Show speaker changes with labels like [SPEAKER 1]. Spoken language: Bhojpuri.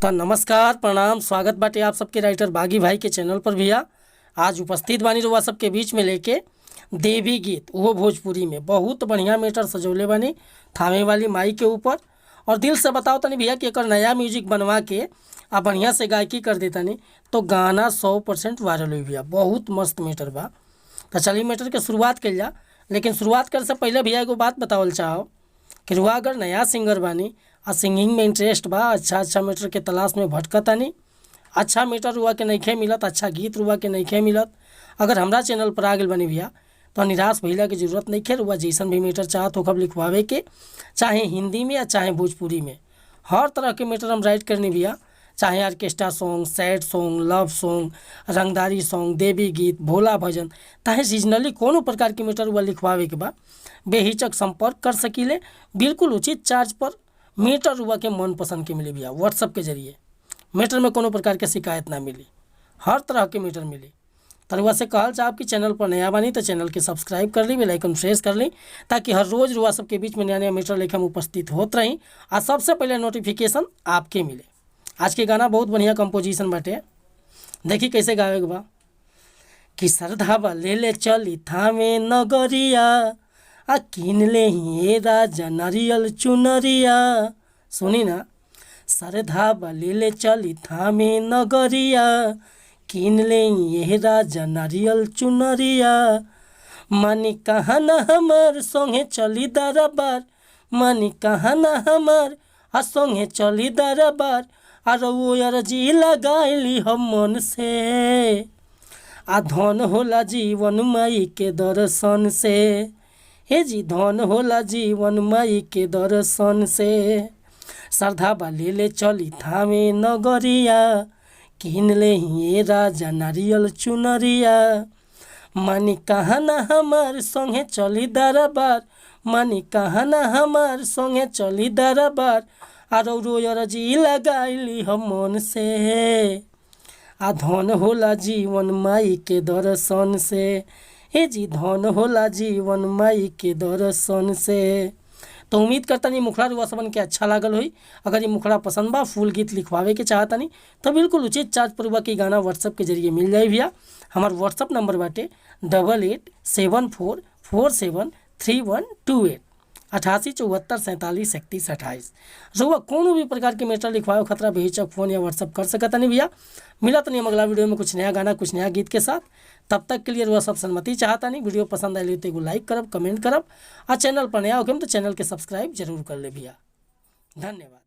[SPEAKER 1] तो नमस्कार प्रणाम स्वागत बाटे आप सबके राइटर बागी भाई के चैनल पर। भैया आज उपस्थित बानी रुआ सबके बीच में लेके देवी गीत वो भोजपुरी में बहुत बढ़िया मैटर सजौले बानी थामे वाली माई के ऊपर। और दिल से बताओ तनी भैया कि अगर नया म्यूजिक बनवा के आ बढ़िया से गायकी कर देता नहीं तो गाना 100% वायरल हुई भैया। बहुत मस्त मैटर बा। तो चलिए मैटर के शुरुआत कल जा, लेकिन शुरुआत करे से पहले भैया एगो बात बतावल चाहो कि रुआ अगर नया सिंगर बानी आ सिंगिंग में इंटरेस्ट बा, अच्छा मैटर के तलाश में भटकतानी, अच्छा मैटर रुआ के नइखे मिलत, अच्छा गीत रुआ के नइखे मिलत, अगर हमरा चैनल पर आ गइल बनी भैया तो निराश भइला की जरूरत नइखे। रुआ जैसन भी मैटर चाहत हो कब लिखवावे के, चाहे हिंदी में या चाहे भोजपुरी में, हर तरह के मैटर हम राइट करनी भैया। चाहे orchestra song, sad song, love song, रंगदारी सॉन्ग, देवी गीत, भोला भजन, चाहे सीजनली कोनो प्रकार के मैटर हुआ लिखवावे के बा बेहिचक संपर्क कर सकीले। बिल्कुल उचित चार्ज पर मैटर हुआ के मन पसंद के मिली भैया। व्हाट्सअप के जरिए मैटर में कोनो प्रकार के शिकायत ना मिली, हर तरह के मैटर मिली। तरुआ से कहल चाहब कि चैनल पर नया बानी तो चैनल के सब्सक्राइब कर ली, बेल आइकन प्रेस कर ली, ताकि हर रोज़ रुआ सबके बीच में नया नया मैटर लेकर हम उपस्थित होते रही और सबसे पहले नोटिफिकेशन आपके मिले। आज के गाना बहुत बढ़िया कंपोजिशन बाटे, देखी कैसे गावे के बा कि सरधावा ले ले चली थामे नगरिया आ किन ले ही राजा नारियल चुनरिया। सुनी ना, सरधावा ले ले चली थामे नगरिया किन ले ये राजा नारियल चुनरिया। मानी कहाँ न हमार संगे चली दरबार, मानी कहाँ न हमार आ संगे चली दरबार, और वो यार जी लगाइली हम मन से आ धन होला जीवन माई के दर्शन से। हे जी धन होला जीवन माई के दर्शन से। श्रद्धा ले ले चली थामे नगरिया किन ले ही राजा नारियल चुनरिया। मानी कहाँ न हमार संगे चली दरबार, मानी कहाँ न हमार संगे चली दरबार, और जी लगाइली हम मन से आ धन होला जीवन माई के दर्शन से। हे जी धन होला जीवन माई के दर्शन से। तो उम्मीद करता नहीं मुखड़ा रुआ सबन के अच्छा लागल हुई। अगर ये मुखड़ा पसंद बा, फुल गीत लिखवावे के चाहता नहीं तो बिल्कुल उचित चार्ज पर हुआ कि गाना व्हाट्सअप के जरिए मिल जाए भैया। हमार व्हाट्सअप नंबर बाटे 8874473128 8874473128। रुआ कोनो भी प्रकार के मैटर लिखवाओ खतरा बेहिचक फ़ोन या व्हाट्सअप कर सकता नहीं भैया। मिलत नहीं हम अगला वीडियो में कुछ नया गाना कुछ नया गीत के साथ। तब तक के लिए रुआ सब सहमति चाहता नहीं। वीडियो पसंद आई तो एगो लाइक करब, कमेंट करब और चैनल पर नया होके तो चैनल के सब्सक्राइब जरूर कर ले भैया। धन्यवाद।